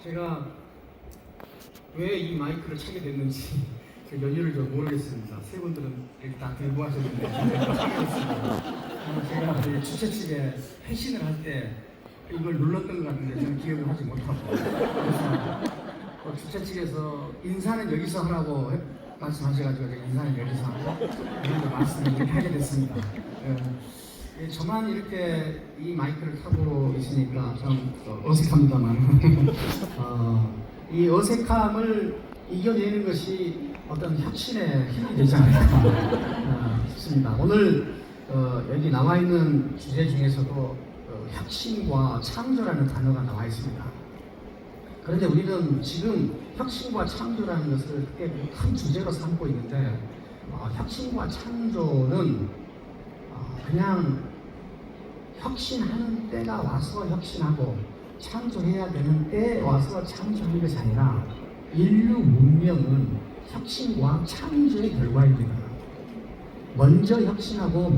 제가 왜 이 마이크를 차게 됐는지 그 연유를 좀 모르겠습니다. 세 분들은 이렇게 다 들고 하셨는데 제가 주최 측에 회신을 할 때 이걸 눌렀던 것 같은데 저는 기억을 하지 못하고 그래서 주최 측에서 인사는 여기서 하라고 말씀하셔가지고 제가 인사는 여기서 하고 이런 말씀을 이렇게 하게 됐습니다. 저만 이렇게 이 마이크를 타고 있으니까 좀 어색합니다만 이 어색함을 이겨내는 것이 어떤 혁신의 힘이 되지 않을까 싶습니다. 오늘 여기 나와 있는 주제 중에서도 혁신과 창조라는 단어가 나와 있습니다. 그런데 우리는 지금 혁신과 창조라는 것을 꽤 큰 주제로 삼고 있는데 혁신과 창조는 그냥 혁신하는 때가 와서 혁신하고 창조해야 되는 때에 와서 창조하는 것이 아니라 인류 문명은 혁신과 창조의 결과입니다. 먼저 혁신하고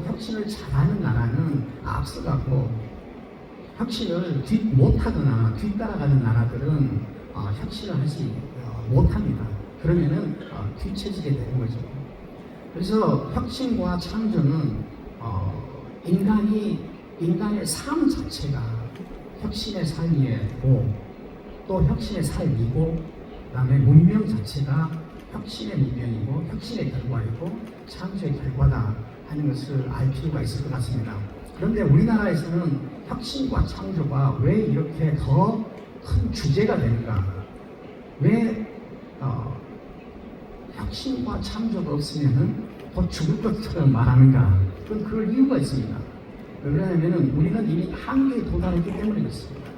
혁신을 잘하는 나라는 앞서가고 혁신을 못하거나 뒤따라가는 나라들은 혁신을 하지 못합니다. 그러면은 뒤처지게 되는 거죠. 그래서 혁신과 창조는 인간의 삶 자체가 혁신의 삶이고 또 혁신의 삶이고 그다음에 문명 자체가 혁신의 문명이고 혁신의 결과이고 창조의 결과다 하는 것을 알 필요가 있을 것 같습니다. 그런데 우리나라에서는 혁신과 창조가 왜 이렇게 더 큰 주제가 되는가? 왜 혁신과 창조가 없으면은 더 죽을 것처럼 말하는가? 그럴 이유가 있습니다. 왜 그러냐면은 우리는 이미 한계에 도달했기 때문에 그렇습니다.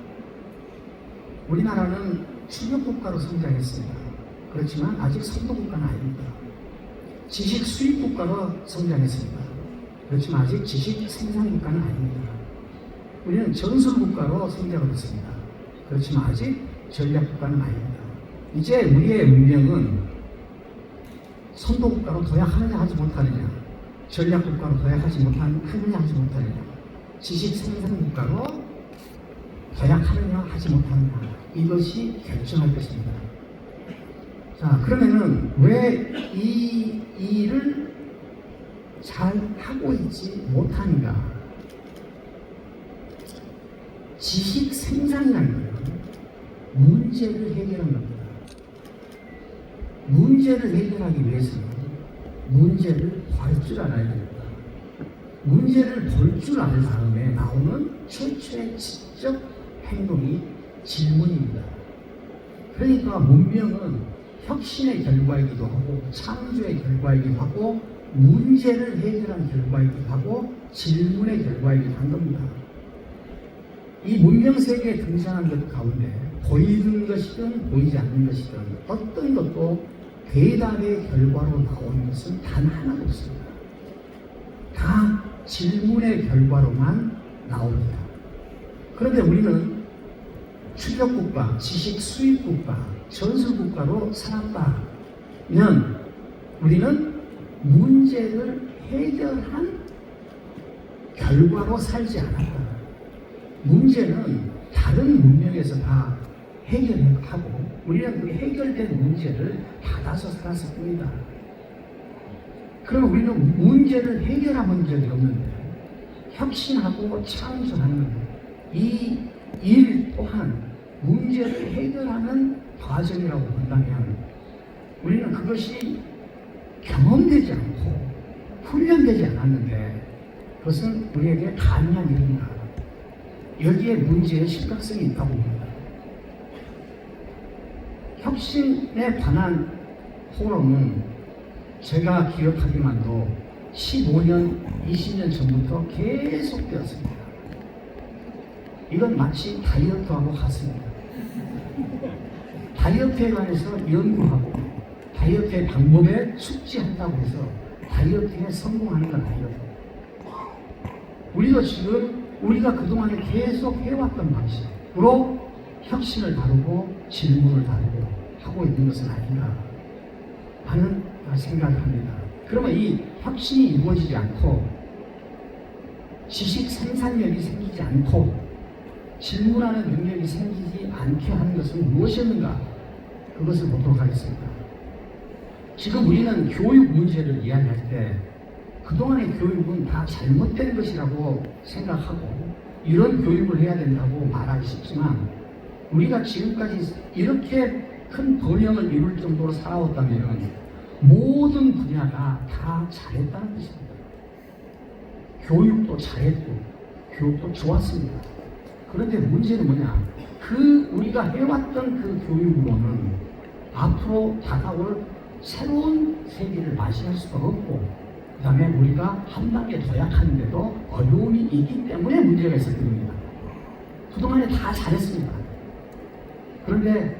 우리나라는 주력국가로 성장했습니다. 그렇지만 아직 선도국가는 아닙니다. 지식 수입국가로 성장했습니다. 그렇지만 아직 지식 생산국가는 아닙니다. 우리는 전술국가로 성장을 했습니다. 그렇지만 아직 전략국가는 아닙니다. 이제 우리의 운명은 선도국가로 도약하느냐 하지 못하느냐, 전략국가로 도약하지 하느냐 하지 못하느냐, 지식 생산국가로 도약하느냐 하지 못하느냐, 이것이 결정할 것입니다. 자, 그러면은 왜 이 일을 잘 하고 있지 못하는가? 지식 생산이라는 거예요. 문제를 해결하는 겁니다. 문제를 해결하기 위해서는 문제를 볼 줄 알아야 됩니다. 문제를 볼 줄 알 다음에 나오는 최초의 지적 행동이 질문입니다. 그러니까 문명은 혁신의 결과이기도 하고 창조의 결과이기도 하고 문제를 해결한 결과이기도 하고 질문의 결과이기도 한 겁니다. 이 문명 세계에 등장한 것 가운데 보이는 것이든 보이지 않는 것이든 어떤 것도 대답의 결과로 나오는 것은 단 하나도 없습니다. 다 질문의 결과로만 나옵니다. 그런데 우리는 추격국가, 지식 수입국가, 전술국가로 살았다면 우리는 문제를 해결한 결과로 살지 않았다. 문제는 다른 문명에서 다 해결하고 우리는 그 해결된 문제를 받아서 살았을 뿐이다. 그럼 우리는 문제를 해결한 적이 없는데 혁신하고 창조하는 이 일 또한 문제를 해결하는 과정이라고 본다면 우리는 그것이 경험되지 않고 훈련되지 않았는데 그것은 우리에게 가능한 일인가? 여기에 문제의 심각성이 있다고 봅니다. 혁신에 관한 포럼은 제가 기억하기만도 15년, 20년 전부터 계속 되었습니다. 이건 마치 다이어트하고 같습니다. 다이어트에 관해서 연구하고 다이어트의 방법에 숙지한다고 해서 다이어트에 성공하는 건 아니거든요. 우리도 지금 우리가 그동안에 계속 해왔던 방식으로 혁신을 다루고 질문을 다루고 하고 있는 것은 아닌가 하는 생각을 합니다. 그러면 이 혁신이 이루어지지 않고 지식 생산력이 생기지 않고 질문하는 능력이 생기지 않게 하는 것은 무엇이었는가? 그것을 보도록 하겠습니다. 지금 우리는 교육 문제를 이야기할 때 그동안의 교육은 다 잘못된 것이라고 생각하고 이런 교육을 해야 된다고 말하기 쉽지만 우리가 지금까지 이렇게 큰 번영을 이룰 정도로 살아왔다면 모든 분야가 다 잘했다는 것입니다. 교육도 잘했고 교육도 좋았습니다. 그런데 문제는 뭐냐? 우리가 해왔던 그 교육으로는 앞으로 다가올 새로운 세계를 맞이할 수가 없고 그 다음에 우리가 한 단계 도약하는데도 어려움이 있기 때문에 문제가 있을 겁니다. 그동안에 다 잘했습니다. 그런데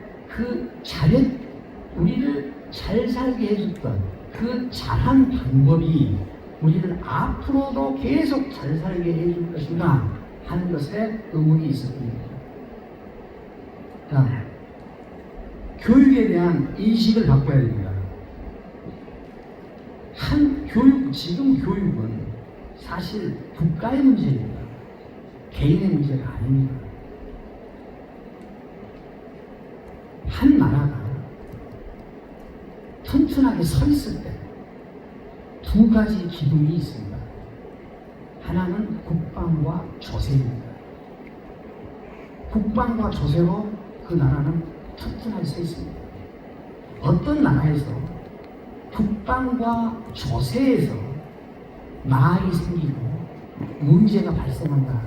우리를 잘 살게 해줬던 그 잘한 방법이 우리를 앞으로도 계속 잘 살게 해줄 것인가 하는 것에 의문이 있을 겁니다. 자, 교육에 대한 인식을 바꿔야 됩니다. 지금 교육은 사실 국가의 문제입니다. 개인의 문제가 아닙니다. 한 나라가 튼튼하게 서 있을 때 두 가지 기둥이 있습니다. 하나는 국방과 조세입니다. 국방과 조세로 그 나라는 튼튼하게 서 있습니다. 어떤 나라에서 국방과 조세에서 나락이 생기고 문제가 발생한다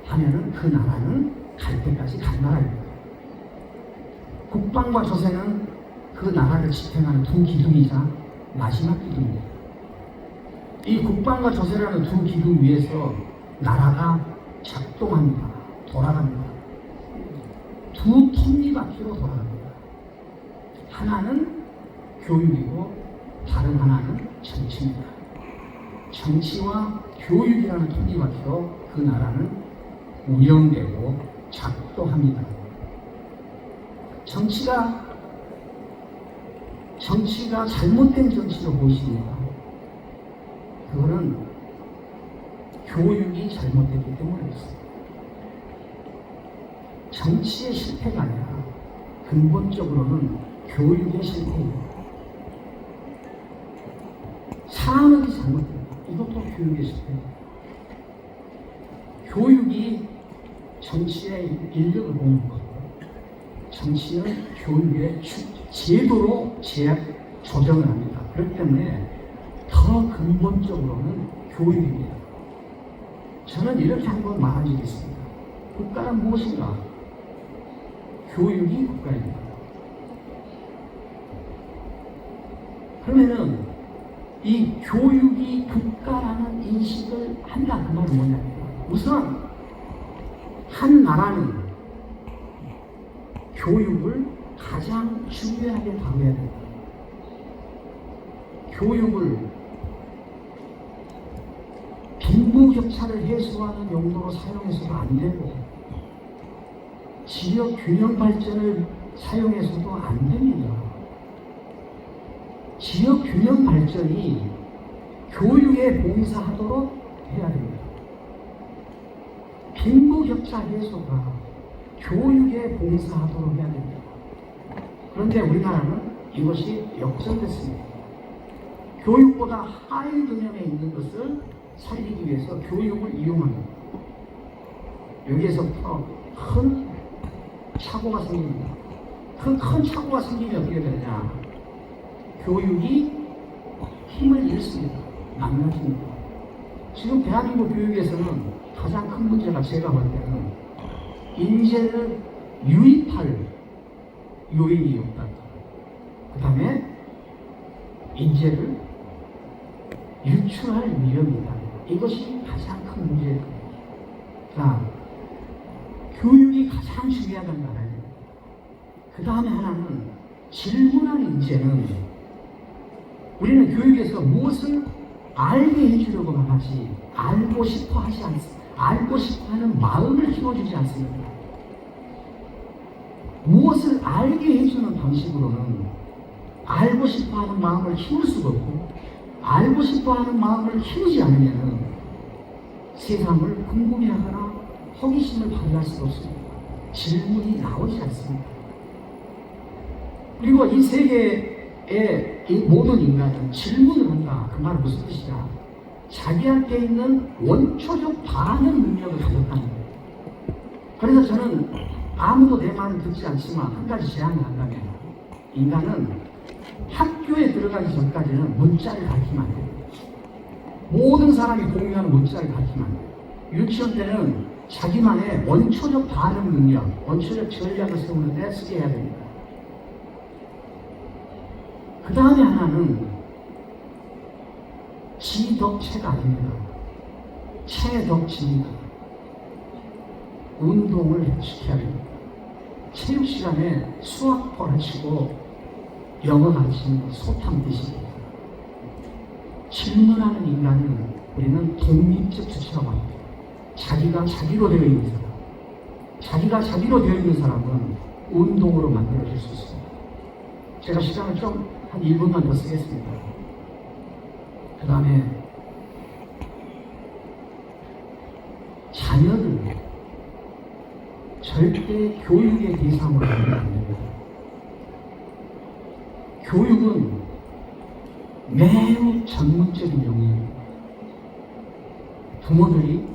하면은 그 나라는 갈 때까지 간 나라입니다. 국방과 조세는 그 나라를 지탱하는 두 기둥이자 마지막 기둥입니다. 이 국방과 조세라는 두 기둥 위에서 나라가 작동합니다. 돌아갑니다. 두 톱니바퀴로 돌아갑니다. 하나는 교육이고 다른 하나는 정치입니다. 정치와 교육이라는 톱니바퀴로 그 나라는 운영되고 작동합니다. 정치가 잘못된 정치로 보이십니까? 그거는 교육이 잘못됐기 때문에 그렇습니다. 정치의 실패가 아니라 근본적으로는 교육의 실패입니다. 산업이 잘못됩니다. 이것도 교육의 실패입니다. 교육이 정치의 인력을 모으는 거고 정치는 교육의 제도로 조정을 합니다. 그렇기 때문에 더 근본적으로는 교육입니다. 저는 이렇게 한번 말한 적이 있습니다. 국가는 무엇인가? 교육이 국가입니다. 그러면은 이 교육이 국가라는 인식을 한다 그 말은 뭐냐면 우선 한 나라는 교육을 가장 중요하게 다뤄야 됩니다. 교육을 빈부격차를 해소하는 용도로 사용해서도 안 되고 지역 균형 발전을 사용해서도 안 됩니다. 지역 균형 발전이 교육에 봉사하도록 해야 됩니다. 빈부격차 해소가 교육에 봉사하도록 해야 됩니다. 그런데 우리나라는 이것이 역전됐습니다. 교육보다 하위 개념에 있는 것을 살리기 위해서 교육을 이용합니다. 여기에서부터 큰 착오가 생깁니다. 그 큰 착오가 생기면 어떻게 되느냐? 교육이 힘을 잃습니다. 망가집니다. 지금 대한민국 교육에서는 가장 큰 문제가 제가 볼 때는 인재를 유입할 요인이 없다. 그 다음에 인재를 유출할 위험이 있다. 이것이 가장 큰 문제입니다. 자, 교육이 가장 중요하다는 걸 알아야 됩니다. 그 다음에 하나는 질문하는 인재는 우리는 교육에서 무엇을 알게 해주려고만 하지 알고 싶어 하는 마음을 키워주지 않습니다. 무엇을 알게 해주는 방식으로는 알고 싶어 하는 마음을 키울 수가 없고 알고 싶어 하는 마음을 키우지 않으면 세상을 궁금해하거나 호기심을 발휘할 수가 없습니다. 질문이 나오지 않습니다. 그리고 이 세계의 이 모든 인간은 질문을 한다. 그 말은 무슨 뜻이냐? 자기한테 있는 원초적 반응 능력을 가졌다는 거예요. 그래서 저는 아무도 내 말을 듣지 않지만 한 가지 제안을 한다면, 인간은 학교에 들어가기 전까지는 문자를 가르치면 안 돼요. 모든 사람이 공유하는 문자를 가르치면 안 돼요. 유치원 때는 자기만의 원초적 반응 능력, 원초적 전략을 세우는데 쓰게 해야 됩니다. 그 다음에 하나는 지덕체가 아닙니다. 체덕지입니다. 운동을 시켜야 됩니다. 체육 시간에 수학을 하시고 영어 가르치는 소탕 되십니다. 질문하는 인간은 우리는 독립적 주체라고 합니다. 자기가 자기로 되어 있는 사람, 자기가 자기로 되어 있는 사람은 운동으로 만들어질 수 있습니다. 제가 시간을 좀 한 1분만 더 쓰겠습니다. 그 다음에 자녀를 절대 교육의 대상으로 하면 안 됩니다. 교육은 매우 전문적인 영역입니다. 부모들이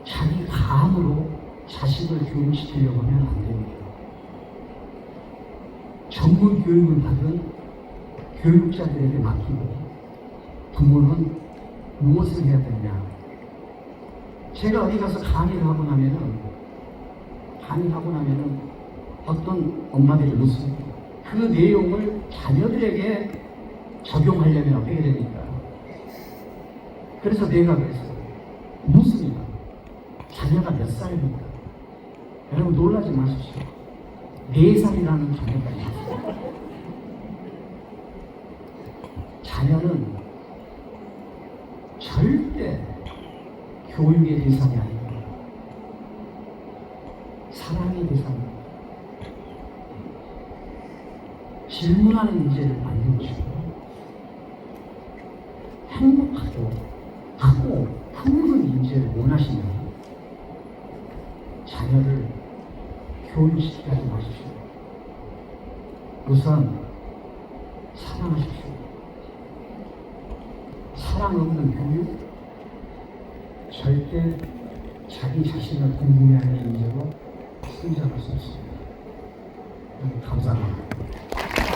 자기 감으로 자식을 교육시키려고 하면 안 됩니다. 전문 교육을 받은 교육자들에게 맡기고 부모는 무엇을 해야 되느냐. 제가 어디 가서 강의를 하고 나면은 어떤 엄마들이 묻습니다. 그 내용을 자녀들에게 적용하려면 어떻게 됩니까? 그래서 내가 그랬어요. 묻습니다. 자녀가 몇 살입니까? 여러분 놀라지 마십시오. 4살이라는 자녀가 있어요. 자녀는 절대 교육의 대상이 아닙니다. 사랑의 대상입니다. 질문하는 인재를 만들어주고 행복하고 크고 푸른 인재를 원하시면 자녀를 교육시키지 마십시오. 우선 사랑하십시오. 사랑 없는 교육, 절대 자기 자신을 공부하는 인재로 성장할 수 없습니다. 감사합니다.